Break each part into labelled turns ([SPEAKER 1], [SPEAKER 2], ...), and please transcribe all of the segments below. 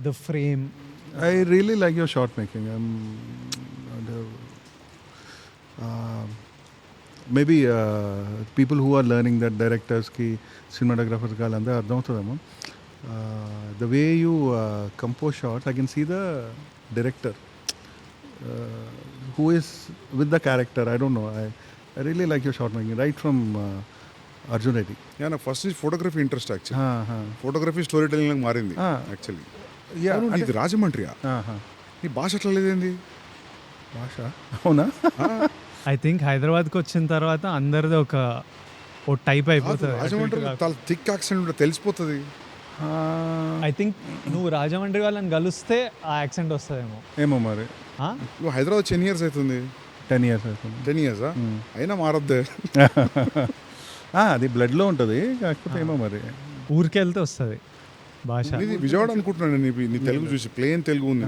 [SPEAKER 1] the frame.
[SPEAKER 2] I really like your shot making. Maybe people who are learning that directors ki cinematographers ka landa ardham avutademo. The way you compose shots, I can see the director who is with the character. I don't know. I really like your shot making right from Arjun Reddy.
[SPEAKER 3] నాకు first నుంచి photography interest actually. Photography story telling మారింది actually. ఇది రాజమండ్రియా? నీ భాష అట్లా లేదేంది?
[SPEAKER 2] భాష అవునా?
[SPEAKER 1] I think హైదరాబాద్కి వచ్చిన తర్వాత అందరిది ఓ టైప్ అయిపోతుంది.
[SPEAKER 3] రాజమండ్రి చాలా థిక్ యాక్సెంట్ ఉంటుంది, తెలిసిపోతుంది.
[SPEAKER 1] ఐ థింక్ నువ్వు రాజమండ్రి వాళ్ళని కలిస్తే ఆ యాక్సెంట్ వస్తుందేమో.
[SPEAKER 2] ఏమో మరి.
[SPEAKER 3] నువ్వు హైదరాబాద్ 10 years అవుతుంది.
[SPEAKER 2] 10 years అవుతుంది.
[SPEAKER 3] 10 years అయినా మారద్దే.
[SPEAKER 2] అది బ్లడ్లో ఉంటుంది, కాకపోతే ఏమో మరి
[SPEAKER 1] ఊరికి వెళ్తే వస్తుంది భాష.
[SPEAKER 3] ఇది విజయవాడ అనుకుంటున్నాను. నీ తెలుగు చూసి ప్లేన్ తెలుగు ఉంది.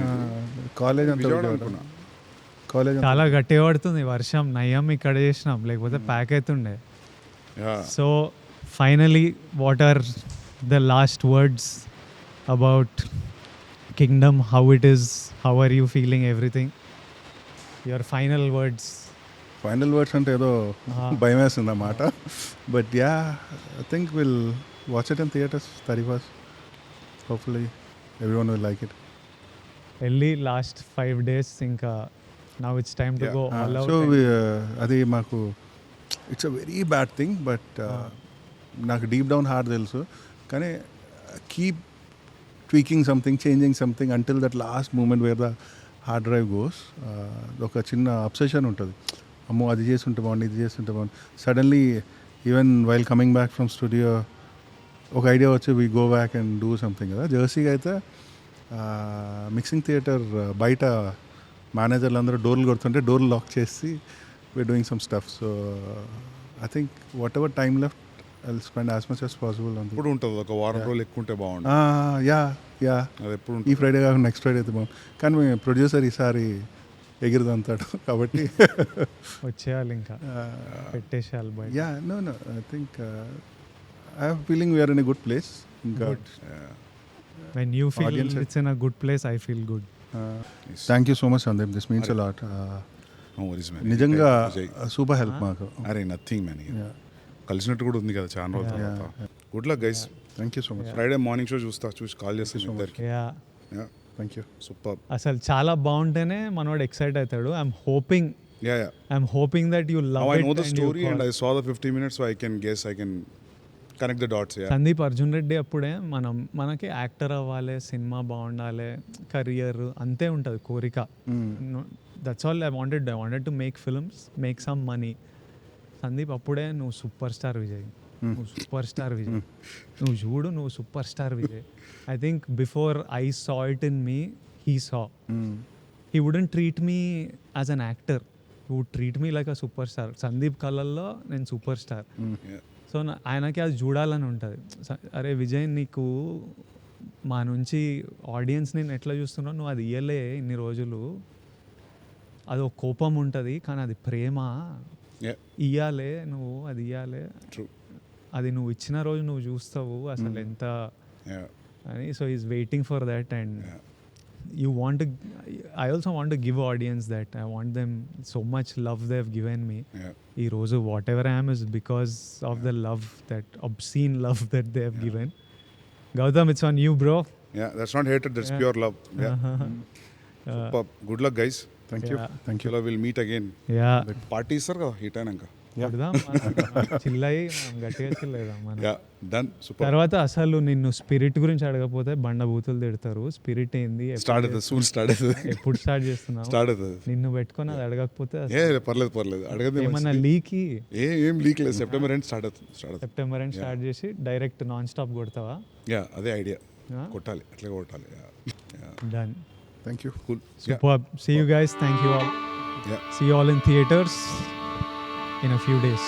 [SPEAKER 2] కాలేజ్ విజయవాడ అనుకున్నా. కాలేజ్
[SPEAKER 1] చాలా గట్టిగా పడుతుంది వర్షం. నయ్యం ఇక్కడ చేసినాం, లేకపోతే ప్యాక్ అవుతుండే. So finally what are the last words about Kingdom? How it is? How are you feeling everything? Your final words.
[SPEAKER 2] Final words అంటే ఏదో భయం వేస్తుంది అన్నమాట. But yeah, I think will watch it in theatres 31st. Hopefully everyone will like it.
[SPEAKER 1] వెళ్ళి last 5 days ఇంకా now it's time to go all out.
[SPEAKER 2] So అది మాకు it's a very bad thing, but నాకు deep down heart తెలుసు. కానీ keep tweaking something, changing something until that last moment where the hard drive goes. ఒక చిన్న obsession ఉంటుంది, అమ్మో అది చేస్తుంటే బాగుంది, ఇది చేస్తుంటే బాగుంది. Suddenly even while coming back from studio ఒక ఐడియా వచ్చి we go back and do something కదా. జెర్సీకి అయితే మిక్సింగ్ థియేటర్ బయట మేనేజర్లు అందరూ డోర్లు కొడుతుంటే డోర్లు లాక్ చేసి we're doing some stuff. So I think whatever time left I will spend as much as possible.
[SPEAKER 3] ఎప్పుడు ఉంటుంది ఒక వారం రోజులు ఎక్కువ ఉంటే బాగుంటుంది.
[SPEAKER 2] యా
[SPEAKER 3] అది ఎప్పుడు
[SPEAKER 2] ఈ ఫ్రైడే కాకుండా నెక్స్ట్ ఫ్రైడే అయితే బాగుంది. కానీ మీ ప్రొడ్యూసర్ ఈసారి ఎగిరిదంతాడు కాబట్టి
[SPEAKER 1] వచ్చేయాలి, ఇంకా పెట్టేసేయాలి బయట.
[SPEAKER 2] Yeah no I think I have feeling we're in a good place. ఇంకా
[SPEAKER 1] when you feel it's in a good place, I feel good.
[SPEAKER 2] Thank you so much Sandeep, this means a lot. నిజంగా super help మాకు.
[SPEAKER 3] అరే nothing man, కలిసినట్టు కూడా ఉంది కదా చాలా రోజుల తర్వాత. Good luck guys.
[SPEAKER 2] Thank you so much.
[SPEAKER 3] Friday morning show చూసి కాల్ చేస్తాను ఇద్దరికి.
[SPEAKER 2] Thank you.
[SPEAKER 3] సూపర్.
[SPEAKER 1] అసలు చాలా బాగుంటేనే మనోడు ఎక్సైట్ అవుతాడు. I'm hoping that you love
[SPEAKER 3] I
[SPEAKER 1] it.
[SPEAKER 3] know the story and I saw the 50 minutes, so I can connect the dots.
[SPEAKER 1] Sandeep Arjun Reddy అప్పుడే మనకి యాక్టర్ అవ్వాలి, సినిమా బాగుండాలి, కెరియర్ అంతే ఉంటుంది కోరిక. That's all I wanted to make films, make some money. Sandeep అప్పుడే నువ్వు super star Vijay, నువ్వు సూపర్ స్టార్ విజయ్, నువ్వు చూడు, నువ్వు super star Vijay. I think before I saw it in me, he saw. He wouldn't treat me as an actor, he would treat me like a super star. Sandeep కళల్లో నేను super star. So ఆయనకి అది చూడాలని ఉంటుంది. అరే విజయ్, నీకు మా నుంచి ఆడియన్స్ నేను ఎట్లా చూస్తున్నావు, నువ్వు అది ఇయ్యలే ఇన్ని రోజులు. అది ఒక కోపం ఉంటుంది, కానీ అది ప్రేమ. ఇయ్యాలే నువ్వు, అది ఇయ్యాలే. అది నువ్వు ఇచ్చిన రోజు నువ్వు చూస్తావు అసలు ఎంత అని. So is waiting for that. And you want to, I also want to give audience that. I want them so much love they have given me. Ee roju whatever I am is because of the love, that obscene love that they have given. Gautam, it's on you, bro.
[SPEAKER 3] Yeah, that's not hatred, that's pure love. Super. Good luck guys.
[SPEAKER 2] Thank you.
[SPEAKER 3] We'll meet again. Party sir kada hit ainanka
[SPEAKER 1] చిల్లయి గట్టిగా చిల్లేదా మనం.
[SPEAKER 3] Done. Super.
[SPEAKER 1] తర్వాత అసలు నిన్ను spirit గురించి అడగకపోతే బండబూతులు తిడతారు. Spirit ఏంది, ఎప్పుడు స్టార్ట్ చేస్తున్నావు? నిన్ను పెట్టుకొని అది అడగకపోతే
[SPEAKER 3] పర్లేదు అడగదు.
[SPEAKER 1] ఏమన్నా లీకి?
[SPEAKER 3] ఏం లీక్ లేదు. సెప్టెంబర్ ఎండ్
[SPEAKER 1] స్టార్ట్ చేసి డైరెక్ట్ నాన్ స్టాప్ కొడతావా?
[SPEAKER 3] అదే ఐడియా. కొట్టాలి, అట్లా కొట్టాలి.
[SPEAKER 1] Done.
[SPEAKER 2] Thank you.
[SPEAKER 3] Cool.
[SPEAKER 1] Superb. See you guys. Thank you all. See you all in theaters in a few days.